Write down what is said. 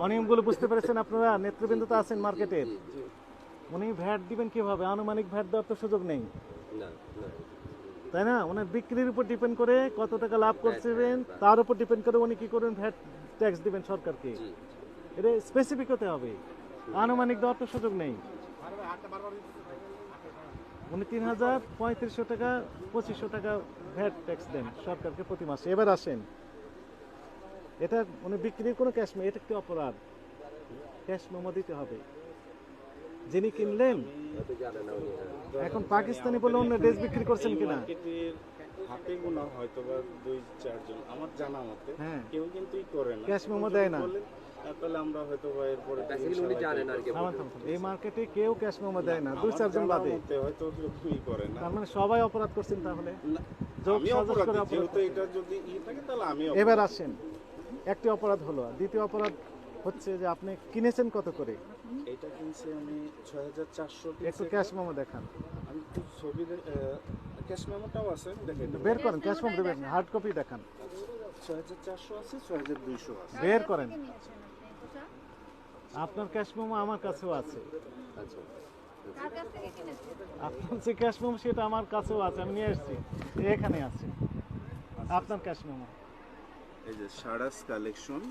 অনিয়মগুলো বুঝতে পেরেছেন আপনারা? নেতৃবৃন্দ তো আছেন মার্কেটের, উনি ভ্যাট দিবেন কিভাবে? আনুমানিক ভ্যাট দেওয়ার তো সুযোগ নেই, তাই না? ওনার বিক্রির উপর ডিপেন্ড করে কত টাকা লাভ করছেন, তার উপর ডিপেন্ড করে উনি কি করবেন, ভ্যাট ট্যাক্স দিবেন সরকারকে। এটা স্পেসিফিক হতে হবে, আনুমানিক দেওয়ার তো সুযোগ নেই। উনি ৩,৩৫০ টাকা ২৫০০ টাকা ভ্যাট ট্যাক্স দেন সরকারকে প্রতি মাসে। এবার আসেন, এটা উনি বিক্রির কোনো ক্যাশ মেমো, এটা একটি অপরাধ, ক্যাশ মেমো দিতে হবে। যিনি কিনলেন, এখন পাকিস্তানি বলে অন্য ড্রেস বিক্রি করছেন কিনা হাতে গোনা হয়তো বা ২-৪ জন আমার জানা মতে হ্যাঁ কেউ কিন্তু করে না, ক্যাশ মেমো দেয় না। তাহলে আমরা হয়তো বা এরপরে এই মার্কেটে কেউ ক্যাশ মেমো দেয় না, ২-৪ জন বাদে। হয়তো কেউই করে না। তার মানে সবাই অপরাধ করছেন তাহলে। আমি অপরাধী, যেহেতু এটা যদি থাকে তাহলে আমি অপরাধী। এবার আসেন, একটি অপরাধ হলো, দ্বিতীয় অপরাধ হচ্ছে যে আপনি কিনেছেন কত করে? এটা কিনছি আমি ৬৪০০। একটু ক্যাশ মেমো দেখান। আমি তো ছবি ক্যাশ মেমোটাও আছে, দেখেন বের করেন, ক্যাশ মেমো দেবেন, হার্ড কপি দেখান। ৬৪০০ আছে, ৬২০০ আছে। বের করেন। আপনার ক্যাশ মেমো আমার কাছেও আছে। আপনার যে ক্যাশ মেমো সেটা আমার কাছেও আছে, আমি নিয়ে এসেছি, এখানে আছে আপনার ক্যাশ মেমো। এই যে সারাস কালেকশন,